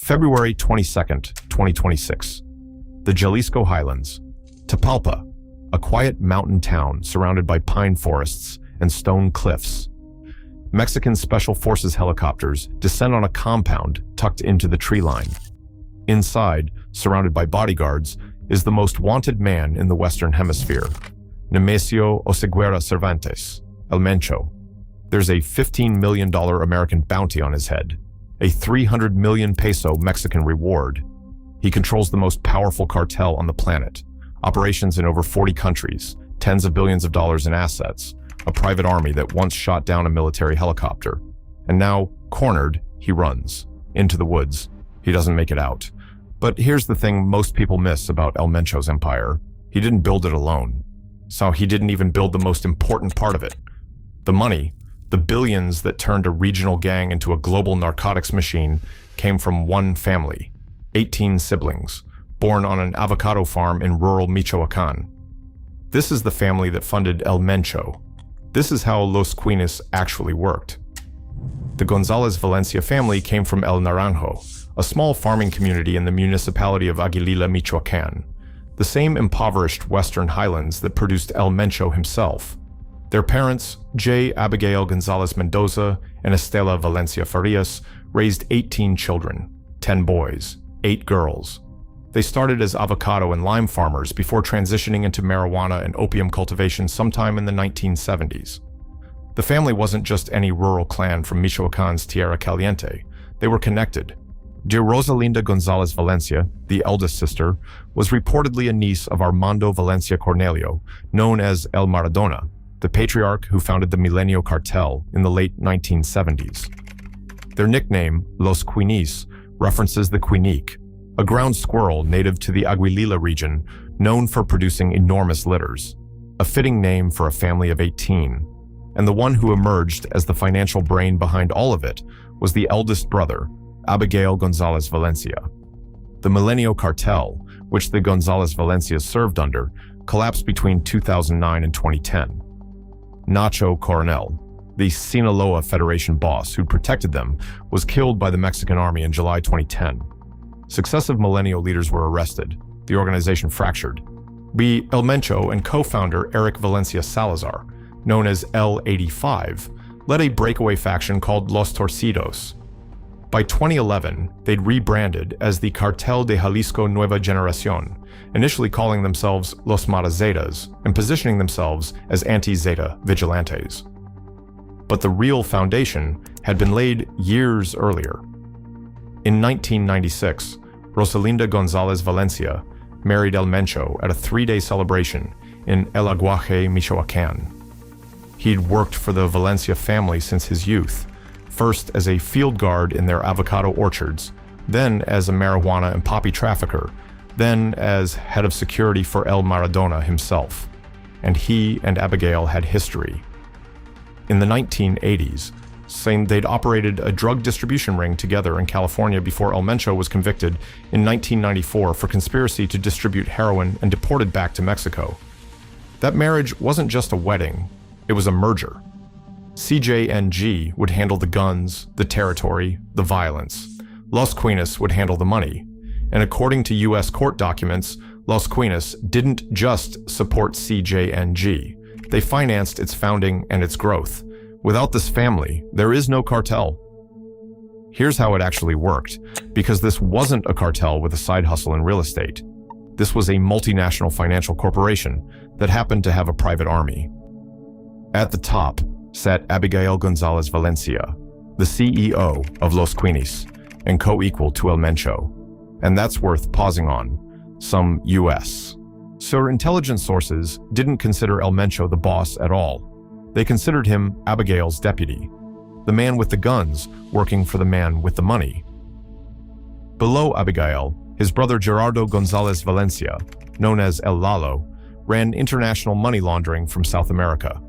February 22nd, 2026. The Jalisco Highlands. Tapalpa, a quiet mountain town surrounded by pine forests and stone cliffs. Mexican Special Forces helicopters descend on a compound tucked into the tree line. Inside, surrounded by bodyguards, is the most wanted man in the Western Hemisphere, Nemesio Oseguera Cervantes, El Mencho. There's a $15 million American bounty on his head, a 300 million peso Mexican reward. He controls the most powerful cartel on the planet, operations in over 40 countries, tens of billions of dollars in assets, a private army that once shot down a military helicopter. And now, cornered, he runs into the woods. He doesn't make it out. But here's the thing most people miss about El Mencho's empire. He didn't build it alone. So he didn't even build the most important part of it. The money, the billions that turned a regional gang into a global narcotics machine, came from one family, 18 siblings, born on an avocado farm in rural Michoacán. This is the family that funded El Mencho. This is how Los Cuinis actually worked. The González Valencia family came from El Naranjo, a small farming community in the municipality of Aguililla, Michoacán, the same impoverished Western Highlands that produced El Mencho himself. Their parents, J. Abigail González Mendoza and Estela Valencia Farias, raised 18 children, 10 boys, 8 girls. They started as avocado and lime farmers before transitioning into marijuana and opium cultivation sometime in the 1970s. The family wasn't just any rural clan from Michoacán's Tierra Caliente. They were connected. Dear Rosalinda González Valencia, the eldest sister, was reportedly a niece of Armando Valencia Cornelio, known as El Maradona, the patriarch who founded the Sinaloa Cartel in the late 1970s. Their nickname, Los Cuinis, references the quinique, a ground squirrel native to the Aguililla region, known for producing enormous litters, a fitting name for a family of 18. And the one who emerged as the financial brain behind all of it was the eldest brother, Abigail González Valencia. The Sinaloa Cartel, which the González Valencias served under, collapsed between 2009 and 2010. Nacho Coronel, the Sinaloa Federation boss who protected them, was killed by the Mexican army in July 2010. Successive millennial leaders were arrested. The organization fractured. El Mencho and co-founder Eric Valencia Salazar, known as L85, led a breakaway faction called Los Torcidos. By 2011, they'd rebranded as the Cartel de Jalisco Nueva Generación, initially calling themselves Los Matazetas and positioning themselves as anti-Zeta vigilantes. But the real foundation had been laid years earlier. In 1996, Rosalinda González Valencia married El Mencho at a 3-day celebration in El Aguaje, Michoacán. He'd worked for the Valencia family since his youth, first as a field guard in their avocado orchards, then as a marijuana and poppy trafficker, then as head of security for El Maradona himself. And he and Abigail had history. In the 1980s, saying they'd operated a drug distribution ring together in California before El Mencho was convicted in 1994 for conspiracy to distribute heroin and deported back to Mexico. That marriage wasn't just a wedding, it was a merger. CJNG would handle the guns, the territory, the violence. Los Cuinis would handle the money. And according to US court documents, Los Cuinis didn't just support CJNG. They financed its founding and its growth. Without this family, there is no cartel. Here's how it actually worked, because this wasn't a cartel with a side hustle in real estate. This was a multinational financial corporation that happened to have a private army. At the top sat Abigail González Valencia, the CEO of Los Cuinis, and co-equal to El Mencho. And that's worth pausing on. Some US. So intelligence sources didn't consider El Mencho the boss at all. They considered him Abigail's deputy, the man with the guns working for the man with the money. Below Abigail, his brother Gerardo González Valencia, known as El Lalo, ran international money laundering from South America.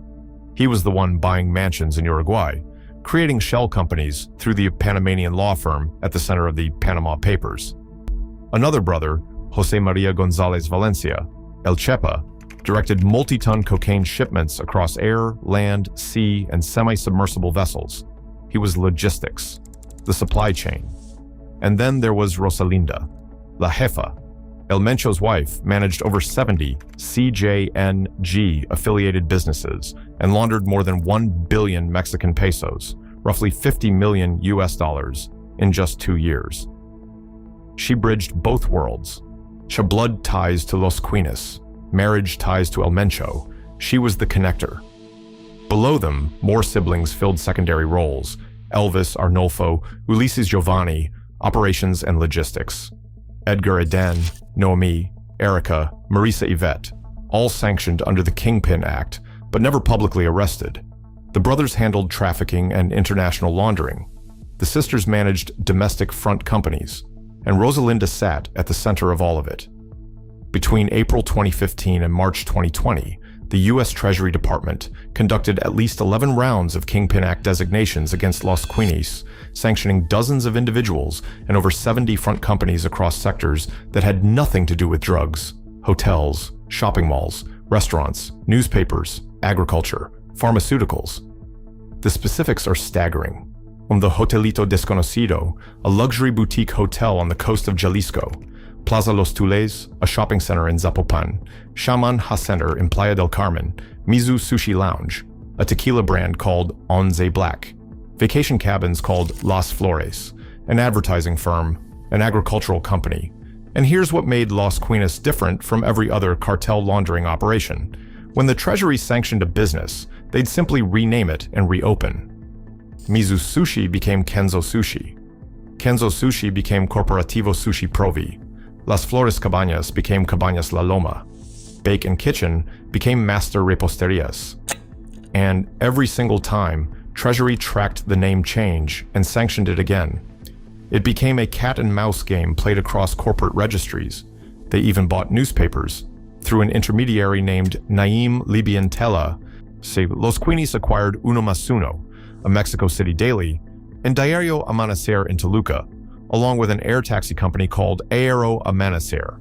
He was the one buying mansions in Uruguay, creating shell companies through the Panamanian law firm at the center of the Panama Papers. Another brother, José María González Valencia, El Chepa, directed multi-ton cocaine shipments across air, land, sea, and semi-submersible vessels. He was logistics, the supply chain. And then there was Rosalinda, La Jefa. El Mencho's wife managed over 70 CJNG affiliated businesses and laundered more than 1 billion Mexican pesos, roughly 50 million US dollars, in just 2 years. She bridged both worlds. She had blood ties to Los Cuinis, marriage ties to El Mencho. She was the connector. Below them, more siblings filled secondary roles: Elvis, Arnolfo, Ulises Giovanni, operations and logistics. Edgar Eden, Noemi, Erica, Marisa Yvette, all sanctioned under the Kingpin Act, but never publicly arrested. The brothers handled trafficking and international laundering. The sisters managed domestic front companies, and Rosalinda sat at the center of all of it. Between April 2015 and March 2020, the U.S. Treasury Department conducted at least 11 rounds of Kingpin Act designations against Los Cuinis, sanctioning dozens of individuals and over 70 front companies across sectors that had nothing to do with drugs: hotels, shopping malls, restaurants, newspapers, agriculture, pharmaceuticals. The specifics are staggering. From the Hotelito Desconocido, a luxury boutique hotel on the coast of Jalisco, Plaza Los Tules, a shopping center in Zapopan, Shaman Hacienda in Playa del Carmen, Mizu Sushi Lounge, a tequila brand called Onze Black, vacation cabins called Las Flores, an advertising firm, an agricultural company. And here's what made Los Cuinis different from every other cartel laundering operation. When the Treasury sanctioned a business, they'd simply rename it and reopen. Mizu Sushi became Kenzo Sushi. Kenzo Sushi became Corporativo Sushi Provi. Las Flores Cabañas became Cabañas La Loma. Bake and Kitchen became Master Reposterias. And every single time, Treasury tracked the name change and sanctioned it again. It became a cat and mouse game played across corporate registries. They even bought newspapers. Through an intermediary named Naim Libyan Tela, Los Cuinis acquired Uno Mas Uno, a Mexico City daily, and Diario Amanecer in Toluca, along with an air taxi company called Aero Amanecer.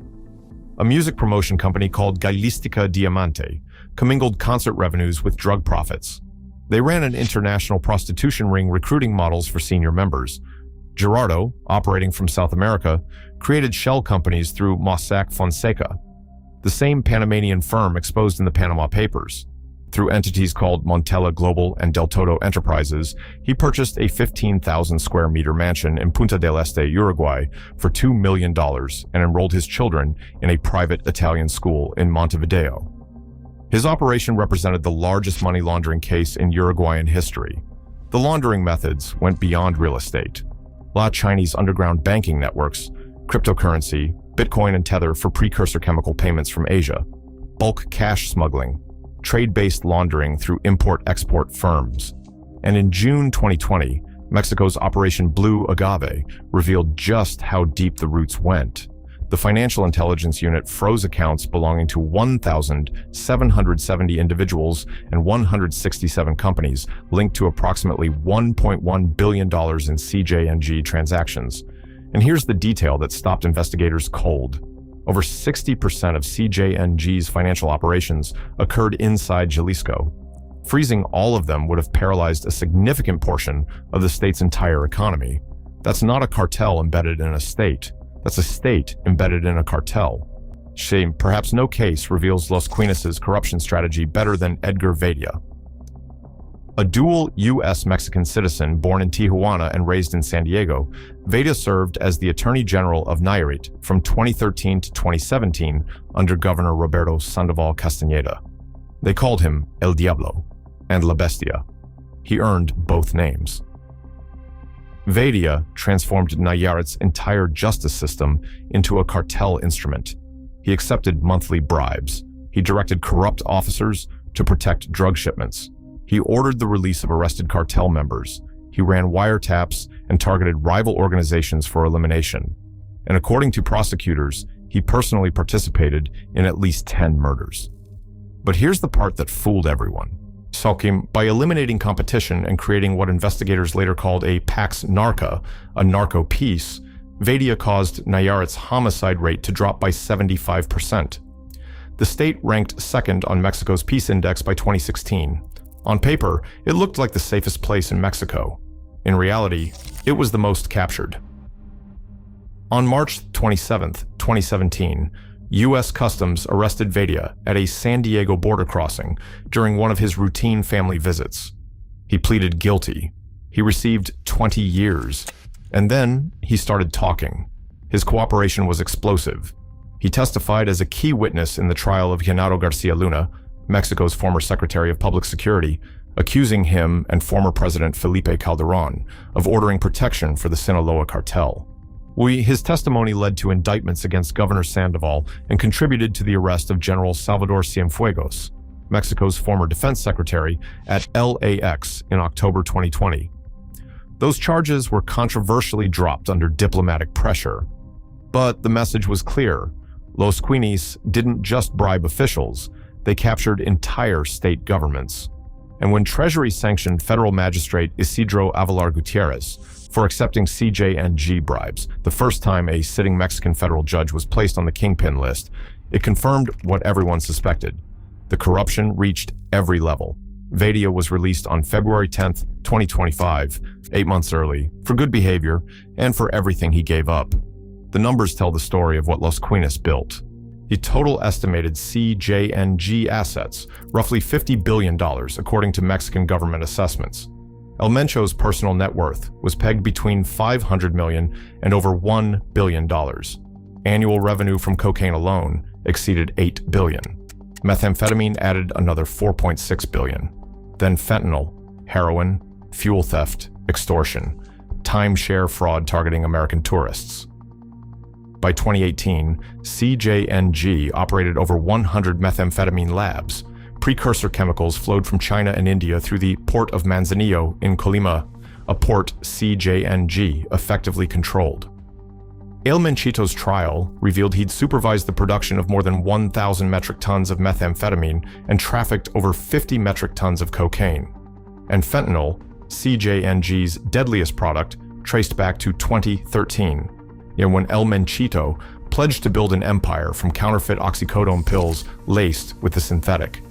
A music promotion company called Gailistica Diamante commingled concert revenues with drug profits. They ran an international prostitution ring recruiting models for senior members. Gerardo, operating from South America, created shell companies through Mossack Fonseca, the same Panamanian firm exposed in the Panama Papers. Through entities called Montella Global and Del Todo Enterprises, he purchased a 15,000 square meter mansion in Punta del Este, Uruguay, for $2 million and enrolled his children in a private Italian school in Montevideo. His operation represented the largest money laundering case in Uruguayan history. The laundering methods went beyond real estate. Chinese underground banking networks, cryptocurrency, Bitcoin and Tether for precursor chemical payments from Asia, bulk cash smuggling, trade-based laundering through import-export firms. And in June 2020, Mexico's Operation Blue Agave revealed just how deep the roots went. The Financial Intelligence Unit froze accounts belonging to 1,770 individuals and 167 companies linked to approximately $1.1 billion in CJNG transactions. And here's the detail that stopped investigators cold. Over 60% of CJNG's financial operations occurred inside Jalisco. Freezing all of them would have paralyzed a significant portion of the state's entire economy. That's not a cartel embedded in a state. That's a state embedded in a cartel. Perhaps no case reveals Los Cuinis' corruption strategy better than Edgar Vadia. A dual U.S.-Mexican citizen born in Tijuana and raised in San Diego, Vadia served as the Attorney General of Nayarit from 2013 to 2017 under Governor Roberto Sandoval Castañeda. They called him El Diablo and La Bestia. He earned both names. Vadia transformed Nayarit's entire justice system into a cartel instrument. He accepted monthly bribes. He directed corrupt officers to protect drug shipments. He ordered the release of arrested cartel members. He ran wiretaps and targeted rival organizations for elimination. And according to prosecutors, he personally participated in at least 10 murders. But here's the part that fooled everyone. By eliminating competition and creating what investigators later called a Pax Narca, a narco peace, Vadia caused Nayarit's homicide rate to drop by 75%. The state ranked second on Mexico's Peace Index by 2016. On paper, it looked like the safest place in Mexico. In reality, it was the most captured. On March 27, 2017, U.S. Customs arrested Vadia at a San Diego border crossing during one of his routine family visits. He pleaded guilty. He received 20 years. And then he started talking. His cooperation was explosive. He testified as a key witness in the trial of Genaro Garcia Luna, Mexico's former Secretary of Public Security, accusing him and former President Felipe Calderón of ordering protection for the Sinaloa Cartel. His testimony led to indictments against Governor Sandoval and contributed to the arrest of General Salvador Cienfuegos, Mexico's former defense secretary, at LAX in October 2020. Those charges were controversially dropped under diplomatic pressure. But the message was clear. Los Cuinis didn't just bribe officials, they captured entire state governments. And when Treasury sanctioned federal magistrate Isidro Avelar Gutierrez for accepting CJNG bribes, the first time a sitting Mexican federal judge was placed on the kingpin list, it confirmed what everyone suspected. The corruption reached every level. Vadia was released on February 10, 2025, 8 months early, for good behavior and for everything he gave up. The numbers tell the story of what Los Cuinis built. The total estimated CJNG assets, roughly $50 billion, according to Mexican government assessments. El Mencho's personal net worth was pegged between $500 million and over $1 billion. Annual revenue from cocaine alone exceeded $8 billion. Methamphetamine added another $4.6 billion. Then fentanyl, heroin, fuel theft, extortion, timeshare fraud targeting American tourists. By 2018, CJNG operated over 100 methamphetamine labs. Precursor chemicals flowed from China and India through the port of Manzanillo in Colima, a port CJNG effectively controlled. El Menchito's trial revealed he'd supervised the production of more than 1,000 metric tons of methamphetamine and trafficked over 50 metric tons of cocaine. And fentanyl, CJNG's deadliest product, traced back to 2013. When El Menchito pledged to build an empire from counterfeit oxycodone pills laced with the synthetic,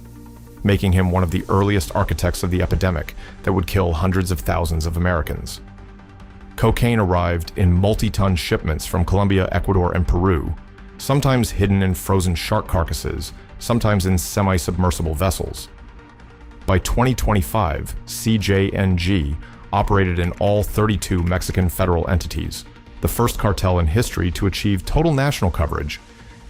making him one of the earliest architects of the epidemic that would kill hundreds of thousands of Americans. Cocaine arrived in multi-ton shipments from Colombia, Ecuador, and Peru, sometimes hidden in frozen shark carcasses, sometimes in semi-submersible vessels. By 2025, CJNG operated in all 32 Mexican federal entities, the first cartel in history to achieve total national coverage,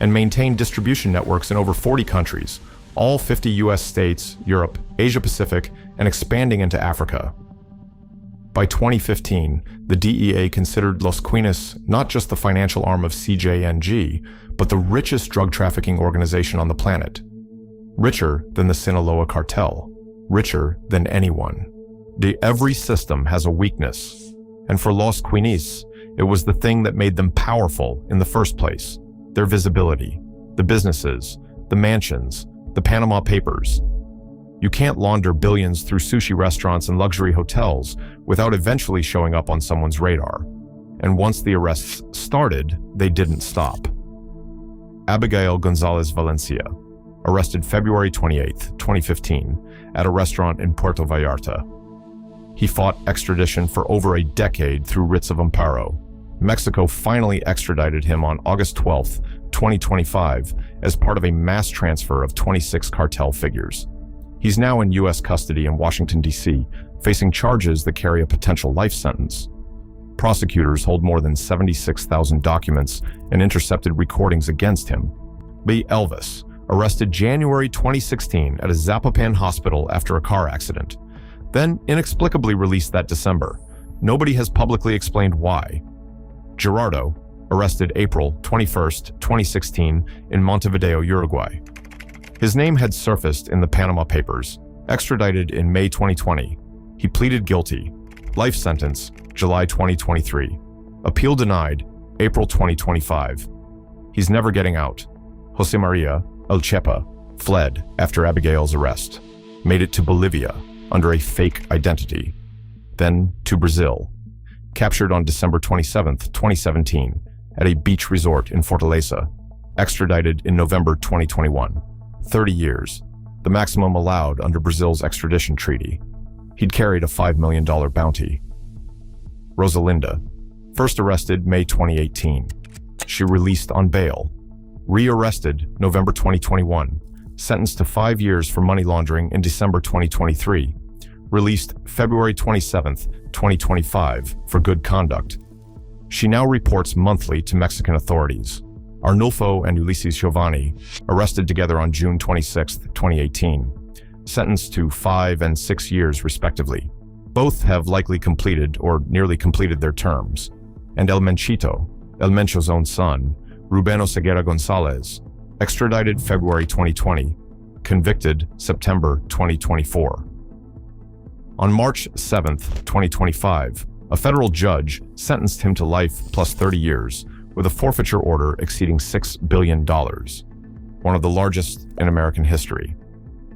and maintain distribution networks in over 40 countries, all 50 US states, Europe, Asia-Pacific, and expanding into Africa. By 2015, the DEA considered Los Cuinis not just the financial arm of CJNG, but the richest drug trafficking organization on the planet. Richer than the Sinaloa Cartel. Richer than anyone. Every system has a weakness. And for Los Cuinis, it was the thing that made them powerful in the first place. Their visibility, the businesses, the mansions, the Panama Papers. You can't launder billions through sushi restaurants and luxury hotels without eventually showing up on someone's radar. And once the arrests started, they didn't stop. Abigail González Valencia, arrested February 28, 2015, at a restaurant in Puerto Vallarta. He fought extradition for over a decade through writs of amparo. Mexico finally extradited him on August 12, 2025, as part of a mass transfer of 26 cartel figures. He's now in U.S. custody in Washington, D.C., facing charges that carry a potential life sentence. Prosecutors hold more than 76,000 documents and intercepted recordings against him. B. Elvis, arrested January 2016 at a Zapopan hospital after a car accident, then inexplicably released that December. Nobody has publicly explained why. Gerardo, arrested April 21, 2016 in Montevideo, Uruguay. His name had surfaced in the Panama Papers. Extradited in May 2020. He pleaded guilty. Life sentence, July 2023. Appeal denied, April 2025. He's never getting out. Jose Maria El Chepa fled after Abigail's arrest. Made it to Bolivia under a fake identity. Then to Brazil. Captured on December 27, 2017, at a beach resort in Fortaleza. Extradited in November 2021. 30 years, the maximum allowed under Brazil's extradition treaty. He'd carried a $5 million bounty. Rosalinda, first arrested May 2018, she released on bail. Re-arrested November 2021. Sentenced to 5 years for money laundering in December 2023. Released February 27, 2025 for good conduct. She now reports monthly to Mexican authorities. Arnulfo and Ulises Giovanni, arrested together on June 26, 2018. Sentenced to 5 and 6 years respectively. Both have likely completed or nearly completed their terms. And El Mencho's own son, Rubén Oseguera González, extradited February 2020, convicted September 2024. On March 7, 2025, a federal judge sentenced him to life plus 30 years with a forfeiture order exceeding $6 billion, one of the largest in American history.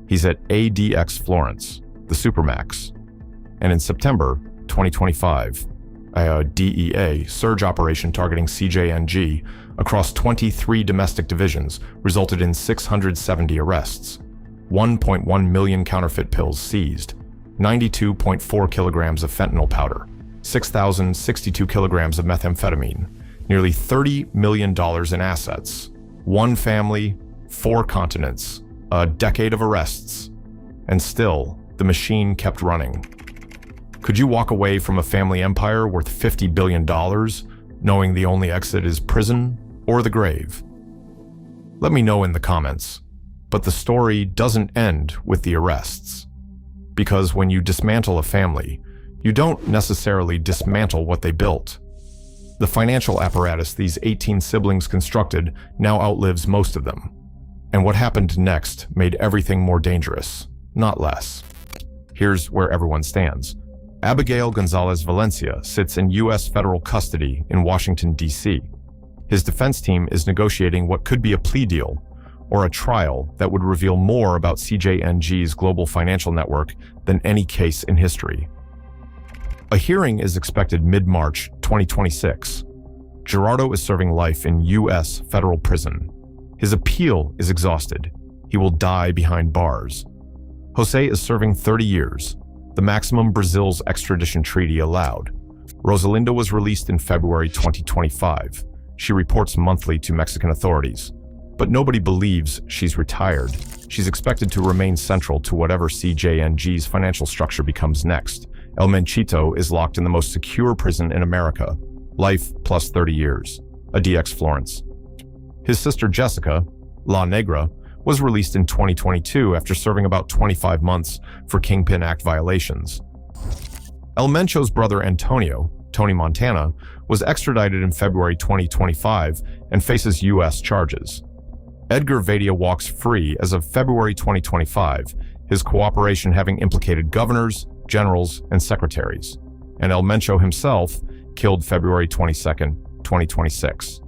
He's at ADX Florence, the Supermax. And in September 2025, a DEA surge operation targeting CJNG across 23 domestic divisions resulted in 670 arrests, 1.1 million counterfeit pills seized, 92.4 kilograms of fentanyl powder, 6,062 kilograms of methamphetamine, nearly $30 million in assets, one family, 4 continents, a decade of arrests, and still the machine kept running. Could you walk away from a family empire worth $50 billion, knowing the only exit is prison or the grave? Let me know in the comments. But the story doesn't end with the arrests. Because when you dismantle a family, you don't necessarily dismantle what they built. The financial apparatus these 18 siblings constructed now outlives most of them. And what happened next made everything more dangerous, not less. Here's where everyone stands. Abigail González Valencia sits in U.S. federal custody in Washington, D.C. His defense team is negotiating what could be a plea deal or a trial that would reveal more about CJNG's global financial network than any case in history. A hearing is expected mid-March 2026. Gerardo is serving life in U.S. federal prison. His appeal is exhausted. He will die behind bars. Jose is serving 30 years, the maximum Brazil's extradition treaty allowed. Rosalinda was released in February 2025. She reports monthly to Mexican authorities. But nobody believes she's retired. She's expected to remain central to whatever CJNG's financial structure becomes next. El Menchito is locked in the most secure prison in America. Life plus 30 years. ADX Florence. His sister Jessica, La Negra, was released in 2022 after serving about 25 months for Kingpin Act violations. El Mencho's brother Antonio, Tony Montana, was extradited in February 2025 and faces U.S. charges. Edgar Vadia walks free as of February 2025, his cooperation having implicated governors, generals, and secretaries. And El Mencho himself, killed February 22, 2026.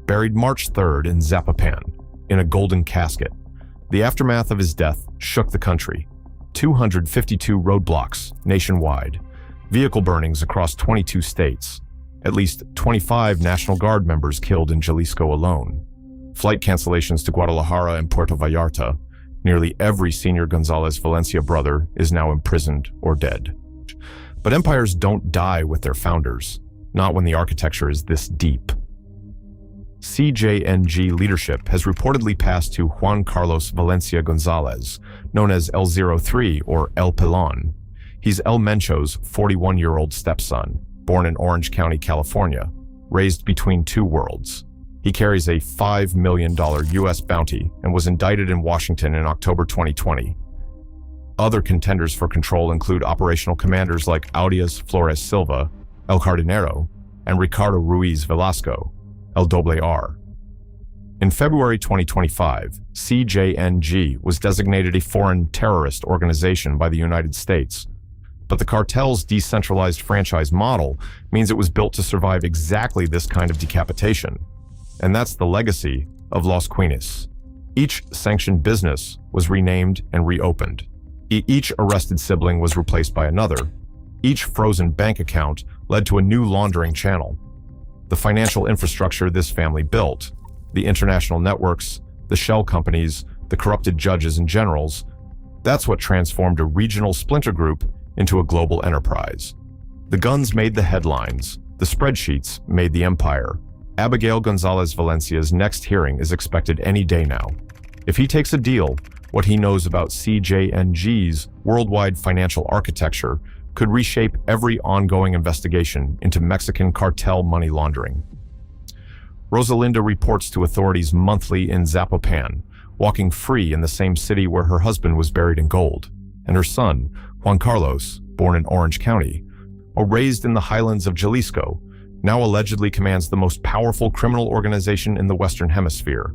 Buried March 3rd in Zapopan, in a golden casket. The aftermath of his death shook the country. 252 roadblocks nationwide. Vehicle burnings across 22 states. At least 25 National Guard members killed in Jalisco alone. Flight cancellations to Guadalajara and Puerto Vallarta. Nearly every senior González Valencia brother is now imprisoned or dead. But empires don't die with their founders, not when the architecture is this deep. CJNG leadership has reportedly passed to Juan Carlos Valencia González, known as El03 or El Pelon. He's El Mencho's 41-year-old stepson, born in Orange County, California, raised between two worlds. He carries a $5 million U.S. bounty and was indicted in Washington in October 2020. Other contenders for control include operational commanders like Audias Flores Silva, El Cardinero, and Ricardo Ruiz Velasco, El Doble R. In February 2025, CJNG was designated a foreign terrorist organization by the United States. But the cartel's decentralized franchise model means it was built to survive exactly this kind of decapitation. And that's the legacy of Los Cuinis. Each sanctioned business was renamed and reopened. Each arrested sibling was replaced by another. Each frozen bank account led to a new laundering channel. The financial infrastructure this family built, the international networks, the shell companies, the corrupted judges and generals, that's what transformed a regional splinter group into a global enterprise. The guns made the headlines, the spreadsheets made the empire, Abigail González Valencia's next hearing is expected any day now. If he takes a deal, what he knows about CJNG's worldwide financial architecture could reshape every ongoing investigation into Mexican cartel money laundering. Rosalinda reports to authorities monthly in Zapopan, walking free in the same city where her husband was buried in gold, and her son, Juan Carlos, born in Orange County, or raised in the highlands of Jalisco, now allegedly commands the most powerful criminal organization in the Western Hemisphere.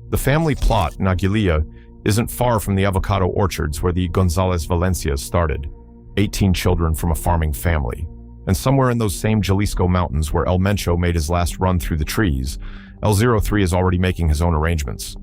The family plot in Aguililla isn't far from the avocado orchards where the González Valencia started, 18 children from a farming family. And somewhere in those same Jalisco mountains where El Mencho made his last run through the trees, El 03 is already making his own arrangements.